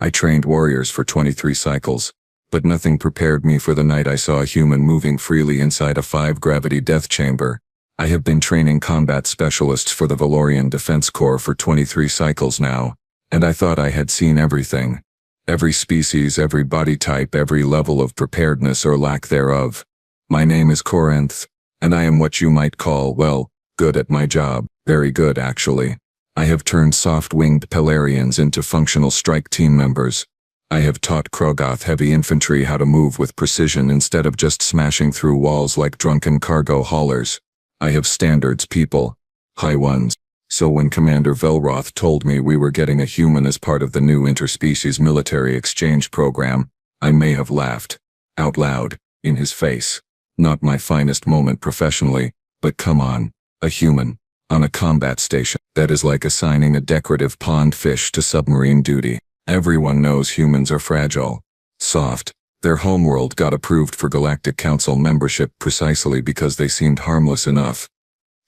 I trained warriors for 23 cycles, but nothing prepared me for the night I saw a human moving freely inside a 5-gravity death chamber. I have been training combat specialists for the Valorian Defense Corps for 23 cycles now, and I thought I had seen everything. Every species, every body type, every level of preparedness or lack thereof. My name is Corinth, and I am what you might call, well, good at my job. Very good, actually. I have turned soft-winged Pelarians into functional strike team members. I have taught Krogoth heavy infantry how to move with precision instead of just smashing through walls like drunken cargo haulers. I have standards people. High ones. So when Commander Velroth told me we were getting a human as part of the new interspecies military exchange program, I may have laughed. Out loud, in his face. Not my finest moment professionally, but come on, a human, on a combat station. That is like assigning a decorative pond fish to submarine duty. Everyone knows humans are fragile. Soft. Their homeworld got approved for Galactic Council membership precisely because they seemed harmless enough.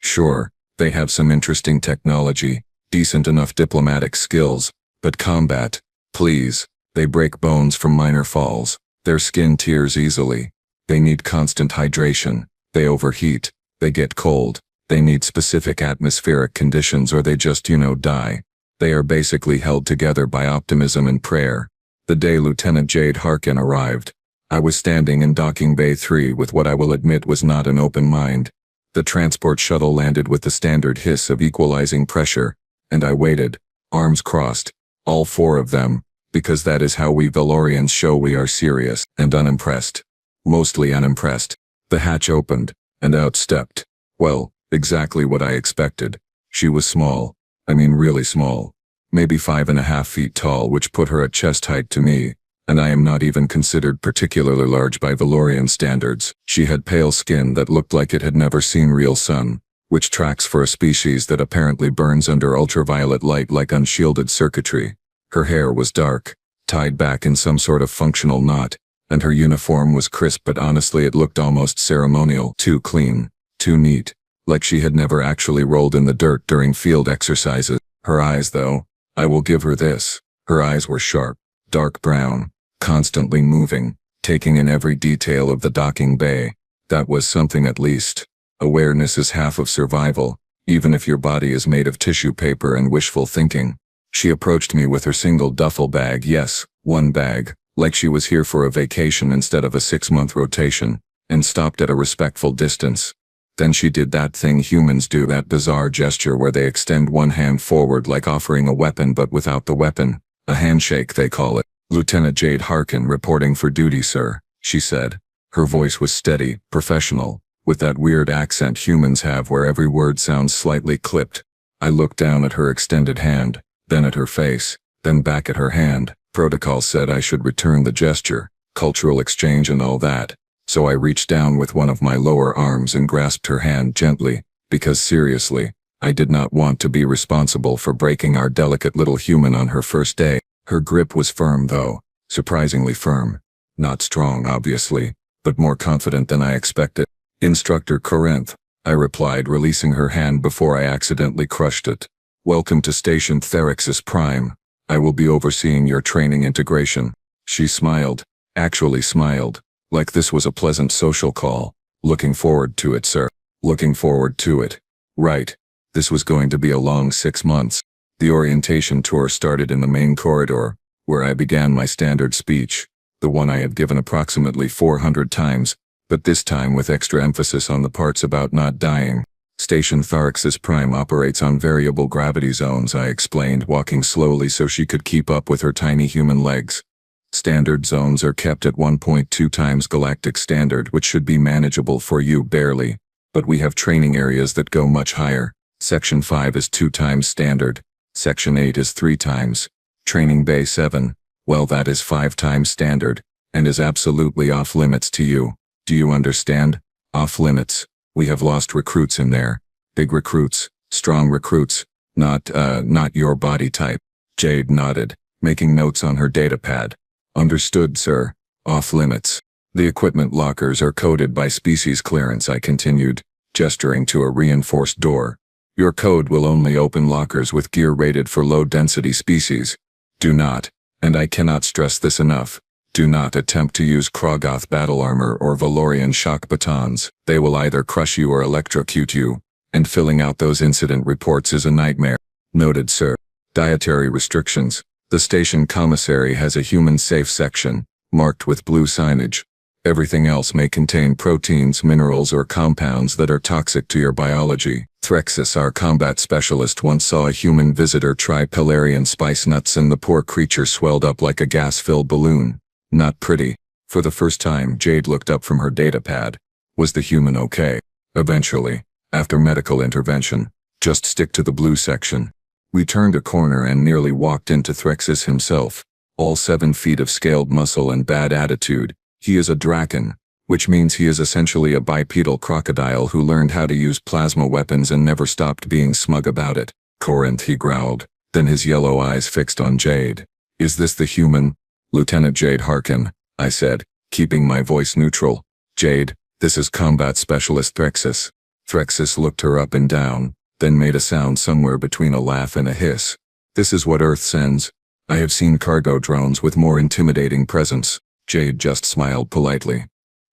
Sure, they have some interesting technology, decent enough diplomatic skills, but combat, please, they break bones from minor falls. Their skin tears easily. They need constant hydration. They overheat. They get cold. They need specific atmospheric conditions or they just, die. They are basically held together by optimism and prayer. The day Lieutenant Jade Harkin arrived, I was standing in Docking Bay 3 with what I will admit was not an open mind. The transport shuttle landed with the standard hiss of equalizing pressure, and I waited, arms crossed, all 4 of them, because that is how we Valorians show we are serious and unimpressed. Mostly unimpressed. The hatch opened, and out stepped, well, exactly what I expected. She was small. I mean really small. Maybe 5.5 feet tall, which put her at chest height to me, and I am not even considered particularly large by Valorian standards. She had pale skin that looked like it had never seen real sun, which tracks for a species that apparently burns under ultraviolet light like unshielded circuitry. Her hair was dark, tied back in some sort of functional knot, and her uniform was crisp, but honestly it looked almost ceremonial. Too clean, too neat, like she had never actually rolled in the dirt during field exercises. Her eyes, though, I will give her this. Her eyes were sharp, dark brown, constantly moving, taking in every detail of the docking bay. That was something at least. Awareness is half of survival, even if your body is made of tissue paper and wishful thinking. She approached me with her single duffel bag, yes, one bag, like she was here for a vacation instead of a 6-month rotation, and stopped at a respectful distance. Then she did that thing humans do, that bizarre gesture where they extend one hand forward like offering a weapon but without the weapon. A handshake they call it. Lieutenant Jade Harkin reporting for duty, sir, she said. Her voice was steady, professional, with that weird accent humans have where every word sounds slightly clipped. I looked down at her extended hand, then at her face, then back at her hand. Protocol said I should return the gesture, cultural exchange and all that. So I reached down with one of my lower arms and grasped her hand gently, because seriously, I did not want to be responsible for breaking our delicate little human on her first day. Her grip was firm though, surprisingly firm. Not strong obviously, but more confident than I expected. Instructor Corinth, I replied, releasing her hand before I accidentally crushed it. Welcome to Station Therixis Prime. I will be overseeing your training integration. She smiled, actually smiled. Like this was a pleasant social call. Looking forward to it, sir. Looking forward to it. Right. This was going to be a long 6 months. The orientation tour started in the main corridor, where I began my standard speech, the one I had given approximately 400 times, but this time with extra emphasis on the parts about not dying. Station Tharixis Prime operates on variable gravity zones, I explained, walking slowly so she could keep up with her tiny human legs. Standard zones are kept at 1.2 times galactic standard, which should be manageable for you barely, but we have training areas that go much higher. Section 5 is 2 times standard. Section 8 is 3 times. Training Bay 7, well, that is 5 times standard, and is absolutely off limits to you. Do you understand? Off limits. We have lost recruits in there. Big recruits, strong recruits, not your body type. Jade nodded, making notes on her datapad. Understood, sir. Off limits. The equipment lockers are coded by species clearance, I continued, gesturing to a reinforced door. Your code will only open lockers with gear rated for low-density species. Do not, And I cannot stress this enough. Do not attempt to use Krogoth battle armor or Valorian shock batons. They will either crush you or electrocute you. And filling out those incident reports is a nightmare. Noted, sir. Dietary restrictions. The station commissary has a human-safe section, marked with blue signage. Everything else may contain proteins, minerals, or compounds that are toxic to your biology. Threxis, our combat specialist, once saw a human visitor try Pelarian spice nuts and the poor creature swelled up like a gas-filled balloon. Not pretty. For the first time, Jade looked up from her datapad. Was the human okay? Eventually, after medical intervention. Just stick to the blue section. We turned a corner and nearly walked into Threxis himself. All 7 feet of scaled muscle and bad attitude. He is a draken, which means he is essentially a bipedal crocodile who learned how to use plasma weapons and never stopped being smug about it. Corinth, he growled, then his yellow eyes fixed on Jade. Is this the human? Lieutenant Jade Harkin, I said, keeping my voice neutral. Jade, this is combat specialist Threxis. Threxis looked her up and down, then made a sound somewhere between a laugh and a hiss. This is what Earth sends. I have seen cargo drones with more intimidating presence. Jade just smiled politely.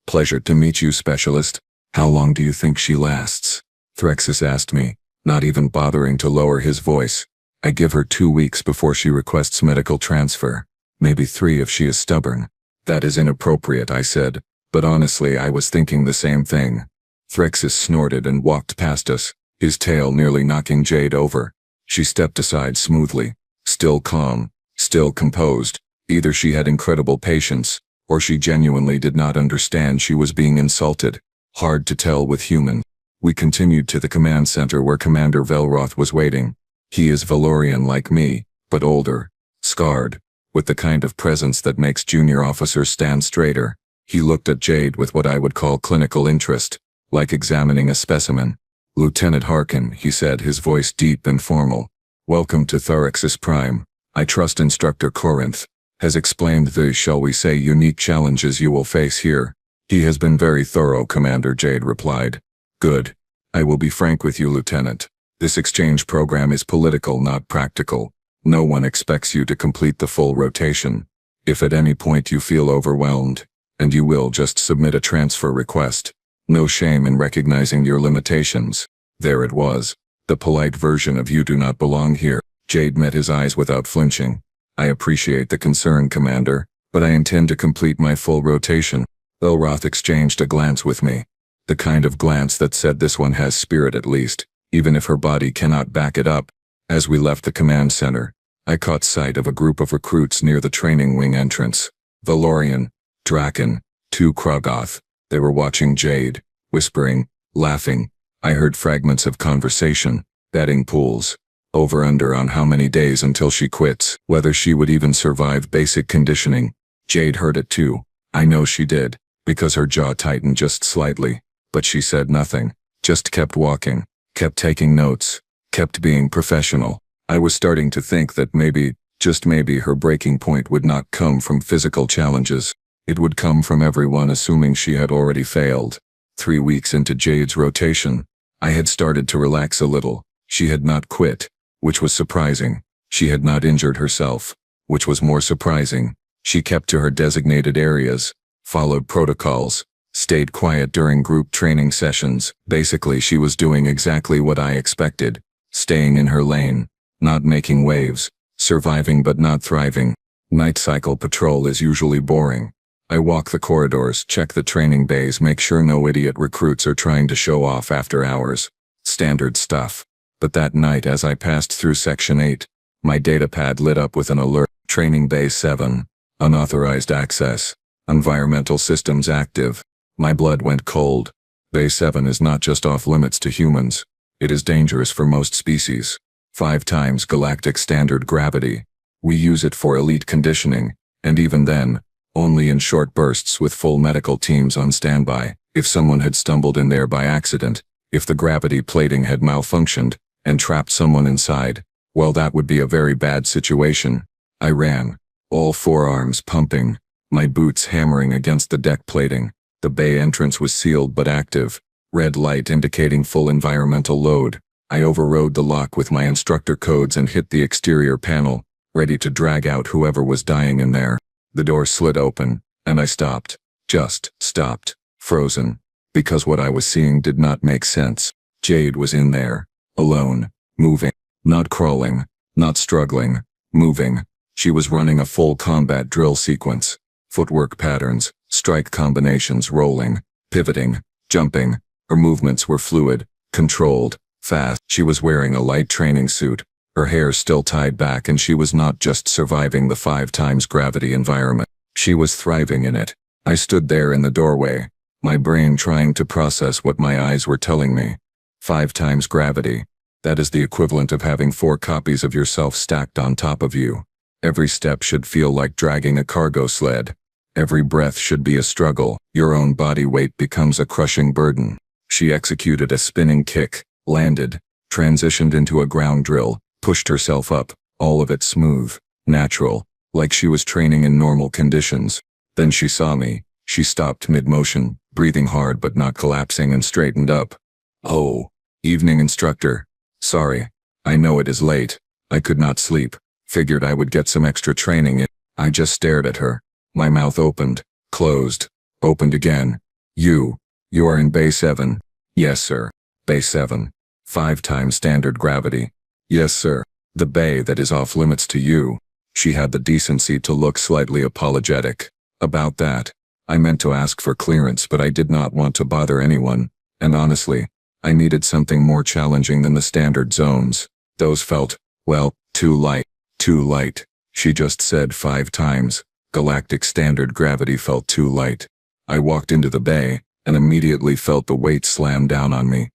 Pleasure to meet you, specialist. How long do you think she lasts? Threxis asked me, not even bothering to lower his voice. I give her 2 weeks before she requests medical transfer. Maybe 3 if she is stubborn. That is inappropriate, I said, but honestly I was thinking the same thing. Threxis snorted and walked past us, his tail nearly knocking Jade over. She stepped aside smoothly, still calm, still composed. Either she had incredible patience, or she genuinely did not understand she was being insulted. Hard to tell with human. We continued to the command center where Commander Velroth was waiting. He is Valorian like me, but older, scarred, with the kind of presence that makes junior officers stand straighter. He looked at Jade with what I would call clinical interest, like examining a specimen. Lieutenant Harkin, he said, his voice deep and formal. Welcome to Threxis Prime. I trust Instructor Corinth has explained the, shall we say, unique challenges you will face here. He has been very thorough, Commander, Jade replied. Good. I will be frank with you, Lieutenant. This exchange program is political, not practical. No one expects you to complete the full rotation. If at any point you feel overwhelmed, and you will, just submit a transfer request. No shame in recognizing your limitations. There it was. The polite version of you do not belong here. Jade met his eyes without flinching. I appreciate the concern, Commander, but I intend to complete my full rotation. Velroth exchanged a glance with me. The kind of glance that said this one has spirit at least, even if her body cannot back it up. As we left the command center, I caught sight of a group of recruits near the training wing entrance. Valorian, Draken, 2 Krogoth. They were watching Jade, whispering, laughing. I heard fragments of conversation, betting pools. Over-under on how many days until she quits, whether she would even survive basic conditioning. Jade heard it too. I know she did, because her jaw tightened just slightly. But she said nothing, just kept walking, kept taking notes, kept being professional. I was starting to think that maybe, just maybe, her breaking point would not come from physical challenges. It would come from everyone assuming she had already failed. 3 weeks into Jade's rotation, I had started to relax a little. She had not quit, which was surprising. She had not injured herself, which was more surprising. She kept to her designated areas, followed protocols, stayed quiet during group training sessions. Basically, she was doing exactly what I expected, staying in her lane, not making waves, surviving but not thriving. Night cycle patrol is usually boring. I walk the corridors, check the training bays, make sure no idiot recruits are trying to show off after hours. Standard stuff. But that night, as I passed through Section 8, my datapad lit up with an alert. Training Bay 7. Unauthorized access. Environmental systems active. My blood went cold. Bay 7 is not just off limits to humans. It is dangerous for most species. 5 times galactic standard gravity. We use it for elite conditioning, and even then, only in short bursts with full medical teams on standby. If someone had stumbled in there by accident, if the gravity plating had malfunctioned and trapped someone inside, well, that would be a very bad situation. I ran, all forearms pumping, my boots hammering against the deck plating. The bay entrance was sealed but active, red light indicating full environmental load. I overrode the lock with my instructor codes and hit the exterior panel, ready to drag out whoever was dying in there. The door slid open, and I stopped. Just stopped. Frozen. Because what I was seeing did not make sense. Jade was in there. Alone. Moving. Not crawling. Not struggling. Moving. She was running a full combat drill sequence. Footwork patterns, strike combinations rolling, pivoting, jumping. Her movements were fluid, controlled, fast. She was wearing a light training suit, her hair still tied back, and she was not just surviving the 5 times gravity environment. She was thriving in it. I stood there in the doorway, my brain trying to process what my eyes were telling me. 5 times gravity. That is the equivalent of having 4 copies of yourself stacked on top of you. Every step should feel like dragging a cargo sled. Every breath should be a struggle. Your own body weight becomes a crushing burden. She executed a spinning kick, landed, transitioned into a ground drill, pushed herself up, all of it smooth, natural, like she was training in normal conditions. Then she saw me. She stopped mid-motion, breathing hard but not collapsing, and straightened up. "Oh, evening instructor. Sorry. I know it is late. I could not sleep. Figured I would get some extra training in." I just stared at her. My mouth opened, closed, opened again. You are in Bay 7. Yes, sir. Bay 7. 5 times standard gravity. Yes, sir. The bay that is off limits to you. She had the decency to look slightly apologetic. About that. I meant to ask for clearance, but I did not want to bother anyone. And honestly, I needed something more challenging than the standard zones. Those felt, well, too light. Too light. She just said 5 times. Galactic standard gravity felt too light. I walked into the bay, and immediately felt the weight slam down on me.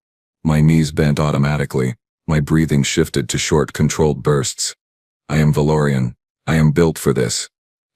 My knees bent automatically. My breathing shifted to short, controlled bursts. I am Valorian. I am built for this.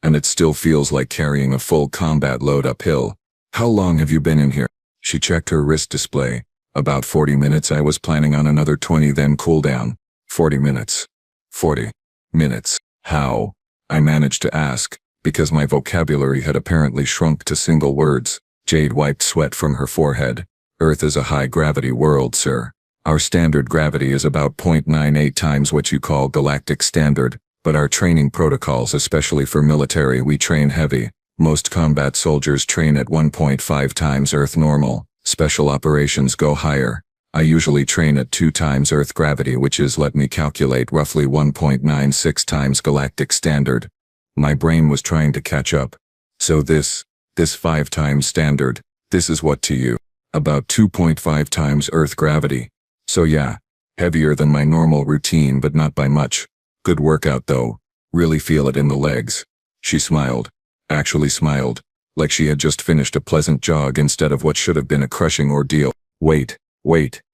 And it still feels like carrying a full combat load uphill. How long have you been in here? She checked her wrist display. About 40 minutes. I was planning on another 20, then cool down. 40 minutes. 40 minutes. How? I managed to ask, because my vocabulary had apparently shrunk to single words. Jade wiped sweat from her forehead. Earth is a high-gravity world, sir. Our standard gravity is about 0.98 times what you call galactic standard, but our training protocols, especially for military, we train heavy. Most combat soldiers train at 1.5 times Earth normal. Special operations go higher. I usually train at 2 times Earth gravity, which is, let me calculate, roughly 1.96 times galactic standard. My brain was trying to catch up. So this 5 times standard, this is what to you? About 2.5 times Earth gravity. So yeah, heavier than my normal routine, but not by much. Good workout though. Really feel it in the legs. She smiled. Actually smiled. Like she had just finished a pleasant jog instead of what should have been a crushing ordeal. Wait.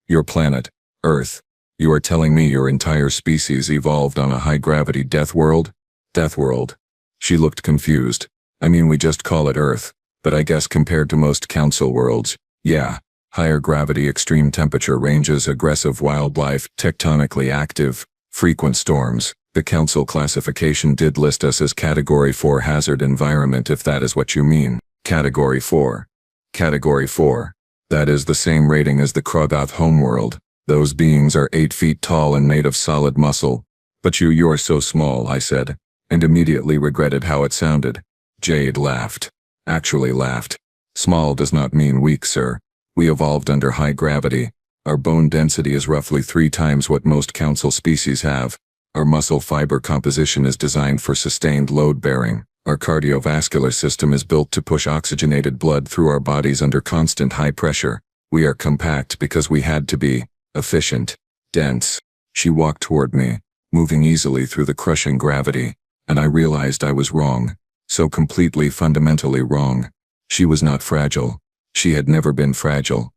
Your planet, Earth. You are telling me your entire species evolved on a high-gravity death world? Death world. She looked confused. I mean, we just call it Earth, but I guess compared to most council worlds, yeah. Higher gravity, extreme temperature ranges, aggressive wildlife, tectonically active, frequent storms. The council classification did list us as Category 4 hazard environment, if that is what you mean. Category 4. Category 4. That is the same rating as the Krogoth homeworld. Those beings are 8 feet tall and made of solid muscle. But you're so small, I said, and immediately regretted how it sounded. Jade laughed. Actually laughed. Small does not mean weak, sir. We evolved under high gravity. Our bone density is roughly 3 times what most council species have. Our muscle fiber composition is designed for sustained load bearing. Our cardiovascular system is built to push oxygenated blood through our bodies under constant high pressure. We are compact because we had to be. Efficient. Dense. She walked toward me, moving easily through the crushing gravity, and I realized I was wrong. So completely, fundamentally wrong. She was not fragile. She had never been fragile.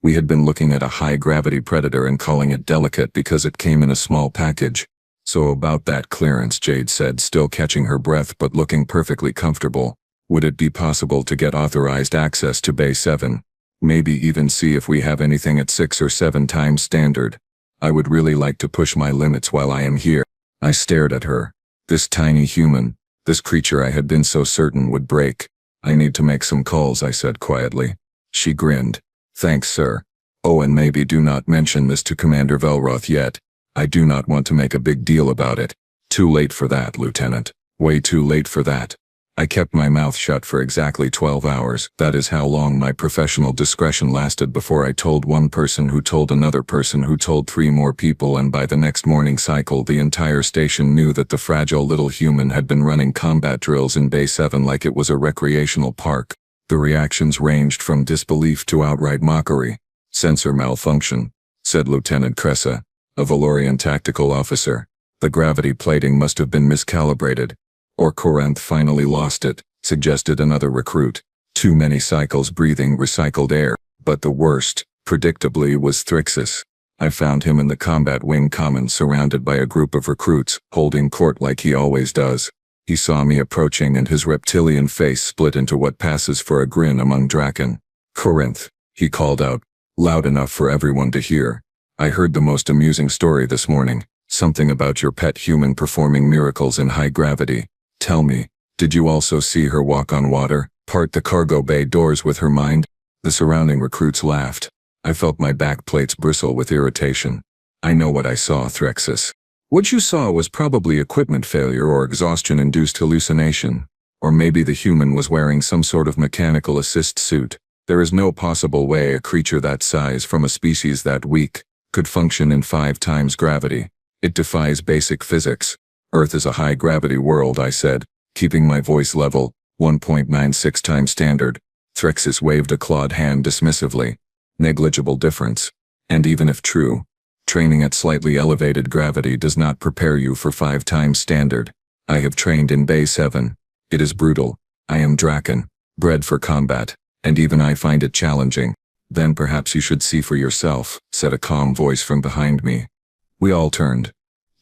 We had been looking at a high-gravity predator and calling it delicate because it came in a small package. So about that clearance, Jade said, still catching her breath but looking perfectly comfortable. Would it be possible to get authorized access to Bay 7? Maybe even see if we have anything at 6 or 7 times standard. I would really like to push my limits while I am here. I stared at her. This tiny human, this creature I had been so certain would break. I need to make some calls, I said quietly. She grinned. Thanks, sir. Oh, and maybe do not mention this to Commander Velroth yet. I do not want to make a big deal about it. Too late for that, Lieutenant. Way too late for that. I kept my mouth shut for exactly 12 hours. That is how long my professional discretion lasted before I told one person who told another person who told 3 more people, and by the next morning cycle the entire station knew that the fragile little human had been running combat drills in Bay 7 like it was a recreational park. The reactions ranged from disbelief to outright mockery. "Sensor malfunction," said Lieutenant Cressa, a Valorian tactical officer. "The gravity plating must have been miscalibrated. Or Corinth finally lost it," suggested another recruit. "Too many cycles breathing recycled air." But the worst, predictably, was Thrixus. I found him in the combat wing commons surrounded by a group of recruits, holding court like he always does. He saw me approaching and his reptilian face split into what passes for a grin among Draken. "Corinth," he called out, loud enough for everyone to hear. "I heard the most amusing story this morning. Something about your pet human performing miracles in high gravity. Tell me, did you also see her walk on water, part the cargo bay doors with her mind?" The surrounding recruits laughed. I felt my back plates bristle with irritation. "I know what I saw, Thrixus." "What you saw was probably equipment failure or exhaustion-induced hallucination. Or maybe the human was wearing some sort of mechanical assist suit. There is no possible way a creature that size from a species that weak could function in 5 times gravity. It defies basic physics. Earth is a high-gravity world," I said, keeping my voice level, 1.96 times standard. Thrixus waved a clawed hand dismissively. "Negligible difference. And even if true, training at slightly elevated gravity does not prepare you for 5 times standard. I have trained in Bay 7. It is brutal. I am Draken, bred for combat, and even I find it challenging." "Then perhaps you should see for yourself," said a calm voice from behind me. We all turned.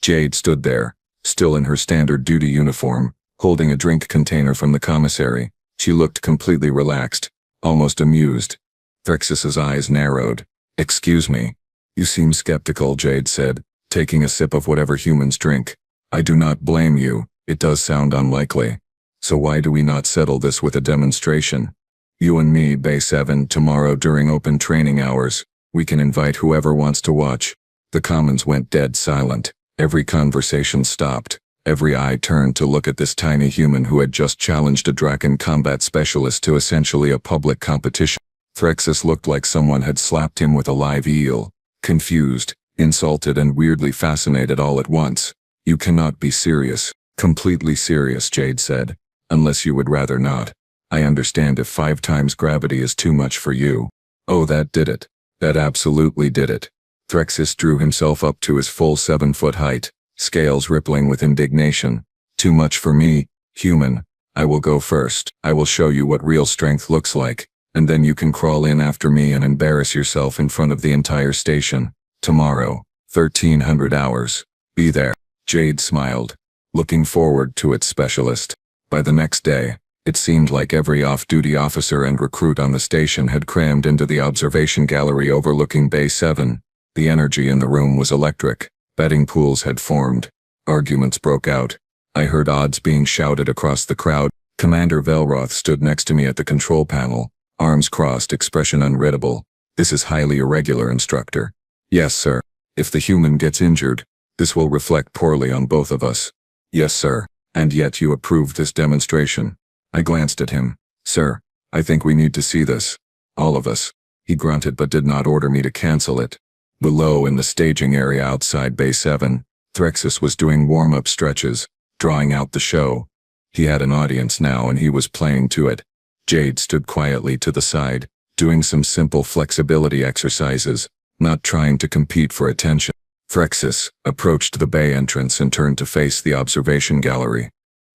Jade stood there, still in her standard duty uniform, holding a drink container from the commissary. She looked completely relaxed, almost amused. Thrixus's eyes narrowed. "Excuse me. You seem skeptical," Jade said, taking a sip of whatever humans drink. "I do not blame you. It does sound unlikely. So why do we not settle this with a demonstration? You and me, Bay 7, tomorrow during open training hours. We can invite whoever wants to watch." The commons went dead silent. Every conversation stopped. Every eye turned to look at this tiny human who had just challenged a Draken combat specialist to essentially a public competition. Thrixus looked like someone had slapped him with a live eel. Confused, insulted, and weirdly fascinated all at once. "You cannot be serious." "Completely serious," Jade said. "Unless you would rather not. I understand if 5 times gravity is too much for you." "Oh, that did it. That absolutely did it." Thrixus drew himself up to his full 7-foot height, scales rippling with indignation. "Too much for me, human. I will go first. I will show you what real strength looks like, and then you can crawl in after me and embarrass yourself in front of the entire station. Tomorrow, 1300 hours. Be there." Jade smiled, looking forward to it, specialist. By the next day, it seemed like every off-duty officer and recruit on the station had crammed into the observation gallery overlooking Bay 7. The energy in the room was electric. Betting pools had formed. Arguments broke out. I heard odds being shouted across the crowd. Commander Velroth stood next to me at the control panel, arms crossed, expression unreadable. "This is highly irregular, instructor." "Yes, sir. If the human gets injured, this will reflect poorly on both of us." "Yes, sir. And yet you approved this demonstration." I glanced at him. "Sir, I think we need to see this. All of us." He grunted but did not order me to cancel it. Below, in the staging area outside Bay 7, Thrixus was doing warm-up stretches, drawing out the show. He had an audience now and he was playing to it. Jade stood quietly to the side, doing some simple flexibility exercises, not trying to compete for attention. Thrixus approached the bay entrance and turned to face the observation gallery.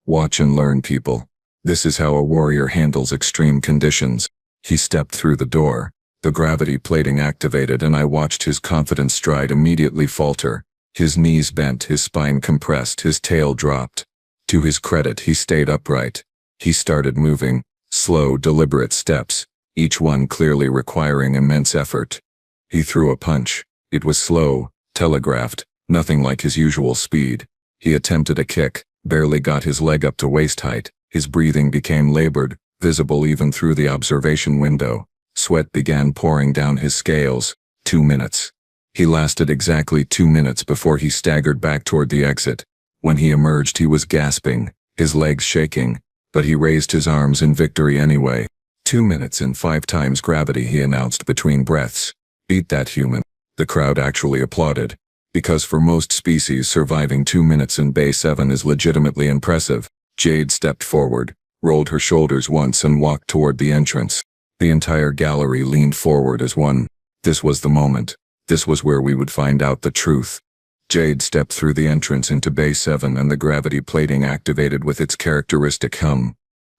"Watch and learn, people. This is how a warrior handles extreme conditions." He stepped through the door. The gravity plating activated and I watched his confident stride immediately falter. His knees bent, his spine compressed, his tail dropped. To his credit, he stayed upright. He started moving, slow, deliberate steps, each one clearly requiring immense effort. He threw a punch. It was slow, telegraphed, nothing like his usual speed. He attempted a kick, barely got his leg up to waist height. His breathing became labored, visible even through the observation window. Sweat began pouring down his scales. 2 minutes. He lasted exactly 2 minutes before he staggered back toward the exit. When he emerged, he was gasping, his legs shaking, but he raised his arms in victory anyway. 2 minutes in 5 times gravity, he announced between breaths. Beat that, human. The crowd actually applauded. Because for most species, surviving 2 minutes in Bay 7 is legitimately impressive. Jade stepped forward, rolled her shoulders once and walked toward the entrance. The entire gallery leaned forward as one. This was the moment. This was where we would find out the truth. Jade stepped through the entrance into Bay 7 and the gravity plating activated with its characteristic hum.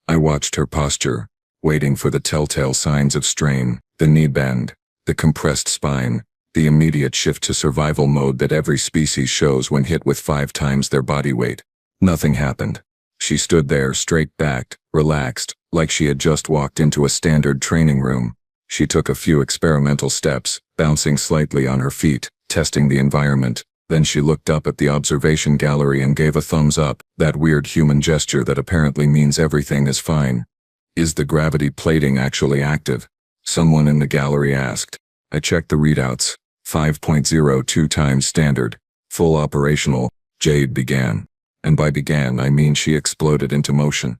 I watched her posture, waiting for the telltale signs of strain, the knee bend, the compressed spine, the immediate shift to survival mode that every species shows when hit with 5 times their body weight. Nothing happened. She stood there straight-backed, relaxed, like she had just walked into a standard training room. She took a few experimental steps, bouncing slightly on her feet, testing the environment. Then she looked up at the observation gallery and gave a thumbs up, that weird human gesture that apparently means everything is fine. Is the gravity plating actually active? Someone in the gallery asked. I checked the readouts. 5.02 times standard. Full operational, Jade began. And by began I mean she exploded into motion.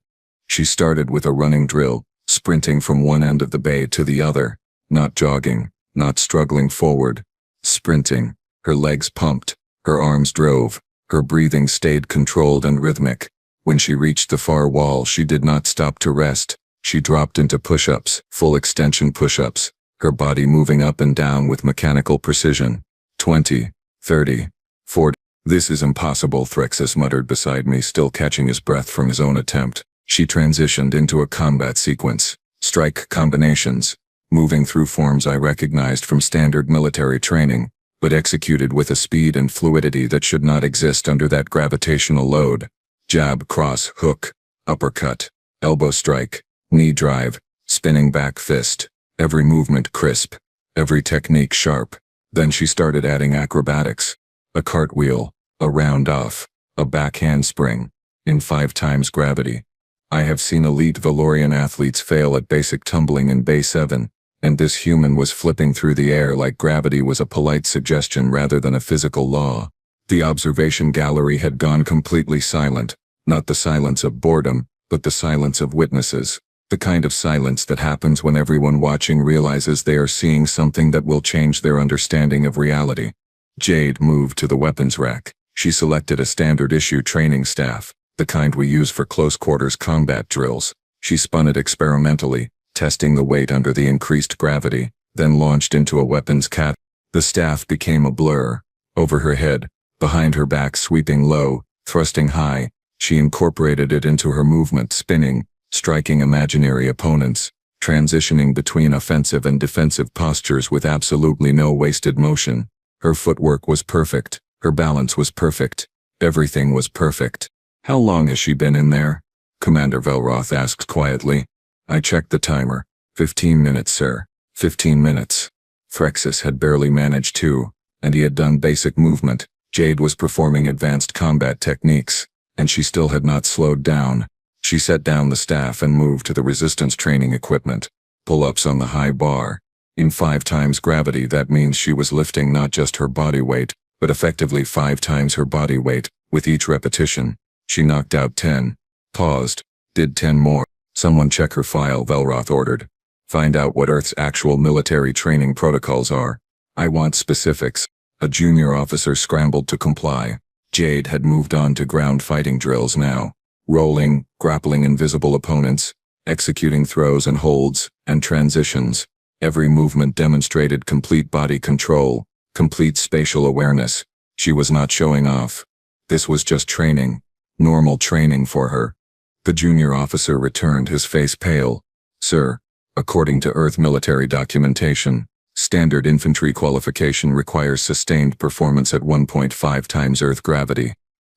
She started with a running drill, sprinting from one end of the bay to the other, not jogging, not struggling forward. Sprinting. Her legs pumped, her arms drove, her breathing stayed controlled and rhythmic. When she reached the far wall, she did not stop to rest. She dropped into push-ups, full extension push-ups, her body moving up and down with mechanical precision. 20, 30, 40. This is impossible, Threxus muttered beside me, still catching his breath from his own attempt. She transitioned into a combat sequence. Strike combinations, moving through forms I recognized from standard military training, but executed with a speed and fluidity that should not exist under that gravitational load. Jab, cross, hook, uppercut, elbow strike, knee drive, spinning back fist. Every movement crisp, every technique sharp. Then she started adding acrobatics. A cartwheel, a round off, a back handspring, in 5 times gravity. I have seen elite Valorian athletes fail at basic tumbling in Bay 7, and this human was flipping through the air like gravity was a polite suggestion rather than a physical law. The observation gallery had gone completely silent, not the silence of boredom, but the silence of witnesses. The kind of silence that happens when everyone watching realizes they are seeing something that will change their understanding of reality. Jade moved to the weapons rack. She selected a standard-issue training staff, the kind we use for close-quarters combat drills. She spun it experimentally, testing the weight under the increased gravity, then launched into a weapons cat. The staff became a blur. Over her head, behind her back, sweeping low, thrusting high, she incorporated it into her movement, spinning, striking imaginary opponents, transitioning between offensive and defensive postures with absolutely no wasted motion. Her footwork was perfect, her balance was perfect, everything was perfect. How long has she been in there? Commander Velroth asked quietly. I checked the timer. 15 minutes, sir. 15 minutes. Threxus had barely managed 2, and he had done basic movement. Jade was performing advanced combat techniques, and she still had not slowed down. She set down the staff and moved to the resistance training equipment. Pull-ups on the high bar. In 5 times gravity, that means she was lifting not just her body weight, but effectively 5 times her body weight, with each repetition. She knocked out 10. Paused. Did 10 more. Someone check her file, Velroth ordered. Find out what Earth's actual military training protocols are. I want specifics. A junior officer scrambled to comply. Jade had moved on to ground fighting drills now. Rolling, grappling invisible opponents, executing throws and holds, and transitions. Every movement demonstrated complete body control, complete spatial awareness. She was not showing off. This was just training. Normal training for her. The junior officer returned, his face pale. Sir, according to Earth military documentation, standard infantry qualification requires sustained performance at 1.5 times Earth gravity.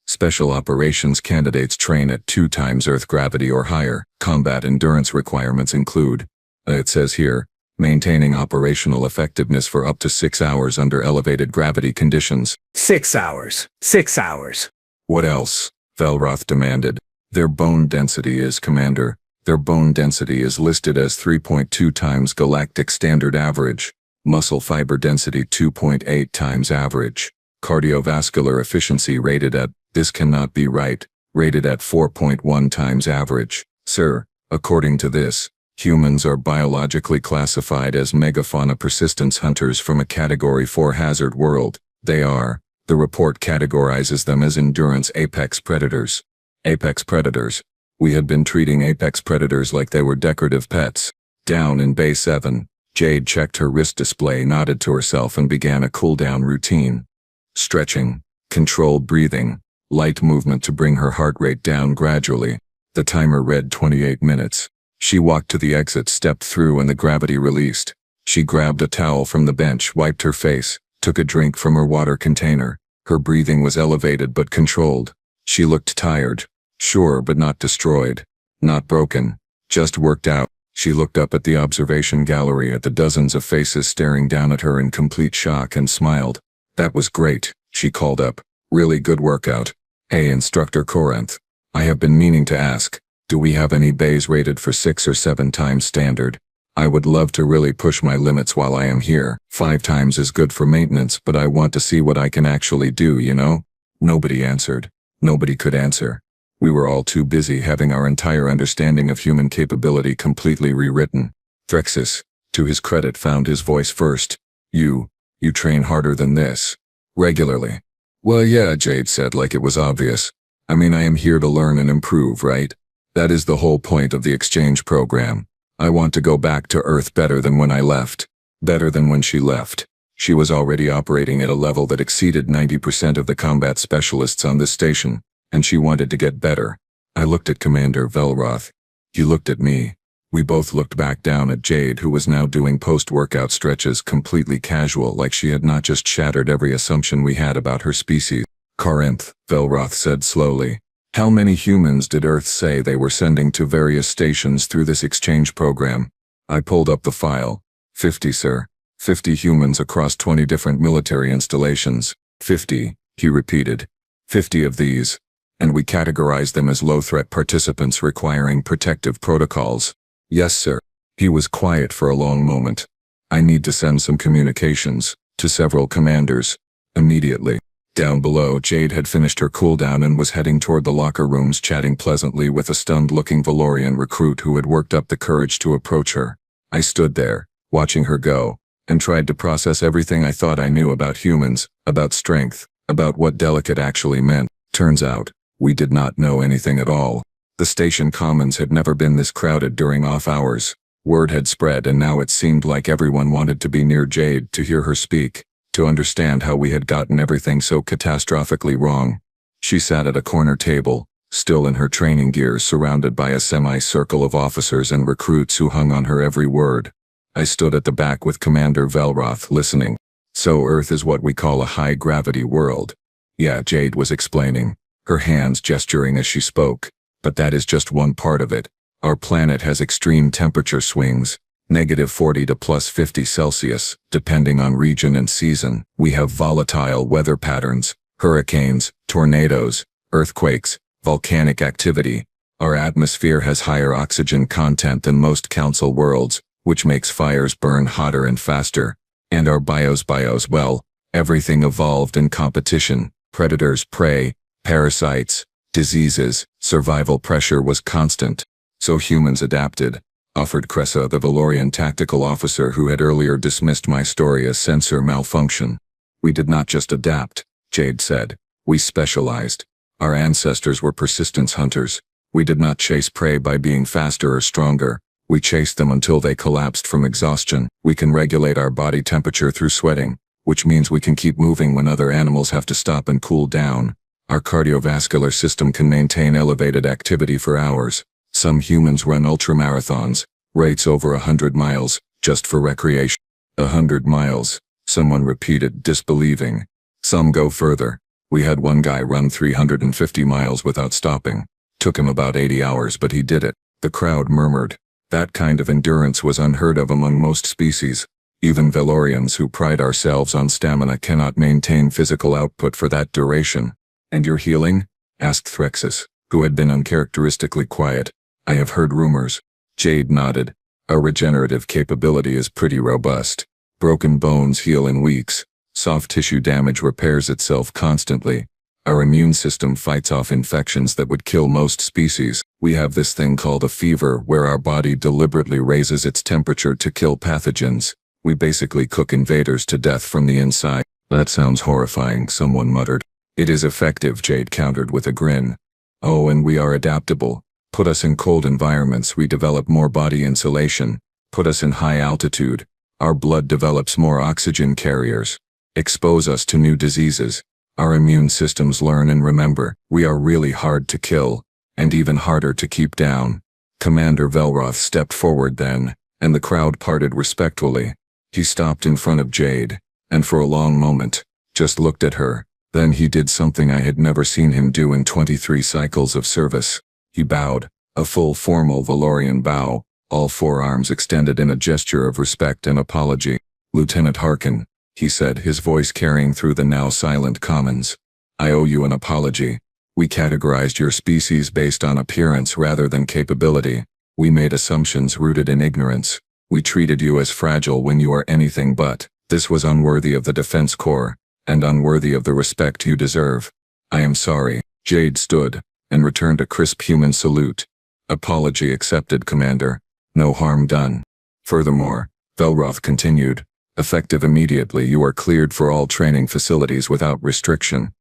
Special operations candidates train at 2 times Earth gravity or higher. Combat endurance requirements include, it says here, maintaining operational effectiveness for up to 6 hours under elevated gravity conditions. 6 hours. 6 hours. What else? Velroth demanded. Their bone density is, Commander. Their bone density is listed as 3.2 times galactic standard average. Muscle fiber density 2.8 times average. Cardiovascular efficiency rated at This cannot be right. Rated at 4.1 times average. Sir, according to this, humans are biologically classified as megafauna persistence hunters from a Category 4 hazard world. They are. The report categorizes them as endurance apex predators. Apex predators. We had been treating apex predators like they were decorative pets. Down in Bay 7, Jade checked her wrist display, nodded to herself, and began a cool-down routine. Stretching, controlled breathing, light movement to bring her heart rate down gradually. The timer read 28 minutes. She walked to the exit, stepped through, and the gravity released. She grabbed a towel from the bench, wiped her face, took a drink from her water container. Her breathing was elevated but controlled. She looked tired. Sure, but not destroyed. Not broken. Just worked out. She looked up at the observation gallery at the dozens of faces staring down at her in complete shock and smiled. That was great, she called up. Really good workout. Hey, Instructor Corinth. I have been meaning to ask, do we have any bays rated for 6 or 7 times standard? I would love to really push my limits while I am here. 5 times is good for maintenance, but I want to see what I can actually do, you know? Nobody answered. Nobody could answer. We were all too busy having our entire understanding of human capability completely rewritten. Threxus, to his credit, found his voice first. You train harder than this. Regularly. Well, yeah, Jade said, like it was obvious. I mean, I am here to learn and improve, right? That is the whole point of the exchange program. I want to go back to Earth better than when I left. Better than when she left. She was already operating at a level that exceeded 90% of the combat specialists on this station, and she wanted to get better. I looked at Commander Velroth. He looked at me. We both looked back down at Jade, who was now doing post-workout stretches completely casual, like she had not just shattered every assumption we had about her species. Corinth, Velroth said slowly. How many humans did Earth say they were sending to various stations through this exchange program? I pulled up the file. 50, sir. 50 humans across 20 different military installations. 50, he repeated. 50 of these. And we categorized them as low-threat participants requiring protective protocols. Yes, sir. He was quiet for a long moment. I need to send some communications to several commanders. Immediately. Down below, Jade had finished her cooldown and was heading toward the locker rooms, chatting pleasantly with a stunned-looking Valorian recruit who had worked up the courage to approach her. I stood there, watching her go, and tried to process everything I thought I knew about humans, about strength, about what delicate actually meant. Turns out, we did not know anything at all. The station commons had never been this crowded during off hours. Word had spread, and now it seemed like everyone wanted to be near Jade to hear her speak, to understand how we had gotten everything so catastrophically wrong. She sat at a corner table, still in her training gear, surrounded by a semi-circle of officers and recruits who hung on her every word. I stood at the back with Commander Velroth, listening. So Earth is what we call a high-gravity world. Yeah, Jade was explaining, her hands gesturing as she spoke. But that is just one part of it. Our planet has extreme temperature swings, -40 to +50 Celsius, depending on region and season. We have volatile weather patterns, hurricanes, tornadoes, earthquakes, volcanic activity. Our atmosphere has higher oxygen content than most council worlds, which makes fires burn hotter and faster. And our bios, well, everything evolved in competition. Predators, prey, parasites, diseases, survival pressure was constant. So humans adapted, offered Cressa, the Valorian tactical officer who had earlier dismissed my story as sensor malfunction. We did not just adapt, Jade said. We specialized. Our ancestors were persistence hunters. We did not chase prey by being faster or stronger. We chased them until they collapsed from exhaustion. We can regulate our body temperature through sweating, which means we can keep moving when other animals have to stop and cool down. Our cardiovascular system can maintain elevated activity for hours. Some humans run ultramarathons, rates over 100 miles, just for recreation. 100 miles, someone repeated, disbelieving. Some go further. We had one guy run 350 miles without stopping. Took him about 80 hours, but he did it. The crowd murmured. That kind of endurance was unheard of among most species. Even Valorians who pride ourselves on stamina cannot maintain physical output for that duration. And your healing? Asked Threxus, who had been uncharacteristically quiet. I have heard rumors. Jade nodded. Our regenerative capability is pretty robust. Broken bones heal in weeks. Soft tissue damage repairs itself constantly. Our immune system fights off infections that would kill most species. We have this thing called a fever where our body deliberately raises its temperature to kill pathogens. We basically cook invaders to death from the inside. That sounds horrifying, someone muttered. It is effective, Jade countered with a grin. Oh, and we are adaptable. Put us in cold environments, we develop more body insulation. Put us in high altitude. Our blood develops more oxygen carriers. Expose us to new diseases. Our immune systems learn and remember. We are really hard to kill, and even harder to keep down. Commander Velroth stepped forward then, and the crowd parted respectfully. He stopped in front of Jade, and for a long moment, just looked at her. Then he did something I had never seen him do in 23 cycles of service. He bowed, a full formal Valorian bow, all four arms extended in a gesture of respect and apology. Lieutenant Harkin, he said, his voice carrying through the now silent commons. I owe you an apology. We categorized your species based on appearance rather than capability. We made assumptions rooted in ignorance. We treated you as fragile when you are anything but. This was unworthy of the Defense Corps, and unworthy of the respect you deserve. I am sorry. Jade stood, and returned a crisp human salute. Apology accepted, Commander. No harm done. Furthermore, Velroth continued, effective immediately, you are cleared for all training facilities without restriction.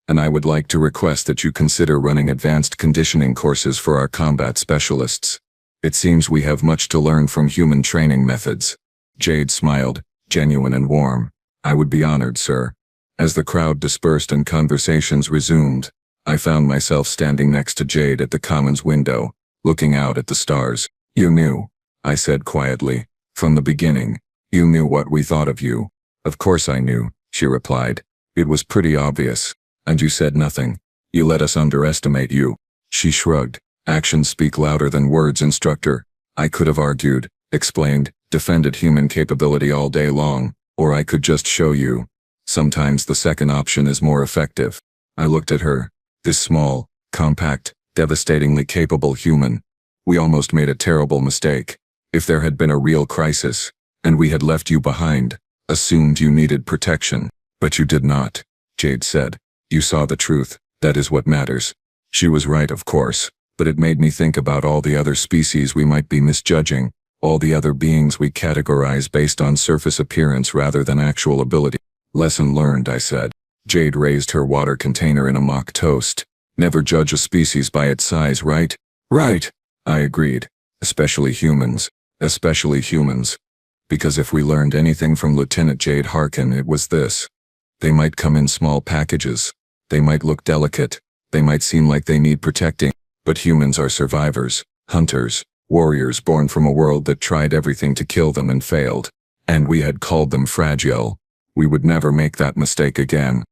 And I would like to request that you consider running advanced conditioning courses for our combat specialists. It seems we have much to learn from human training methods. Jade smiled, genuine and warm. I would be honored, sir. As the crowd dispersed and conversations resumed, I found myself standing next to Jade at the Commons window, looking out at the stars. You knew, I said quietly, from the beginning. You knew what we thought of you. Of course I knew, she replied. It was pretty obvious. And you said nothing. You let us underestimate you. She shrugged. Actions speak louder than words, instructor. I could have argued, explained, defended human capability all day long, or I could just show you. Sometimes the second option is more effective. I looked at her. This small, compact, devastatingly capable human. We almost made a terrible mistake. If there had been a real crisis, and we had left you behind, assumed you needed protection. But you did not, Jade said. You saw the truth. That is what matters. She was right, of course, but it made me think about all the other species we might be misjudging, all the other beings we categorize based on surface appearance rather than actual ability. Lesson learned, I said. Jade raised her water container in a mock toast. Never judge a species by its size, right? Right, I agreed. Especially humans. Especially humans. Because if we learned anything from Lieutenant Jade Harkin, it was this. They might come in small packages. They might look delicate. They might seem like they need protecting. But humans are survivors, hunters, warriors born from a world that tried everything to kill them and failed. And we had called them fragile. We would never make that mistake again.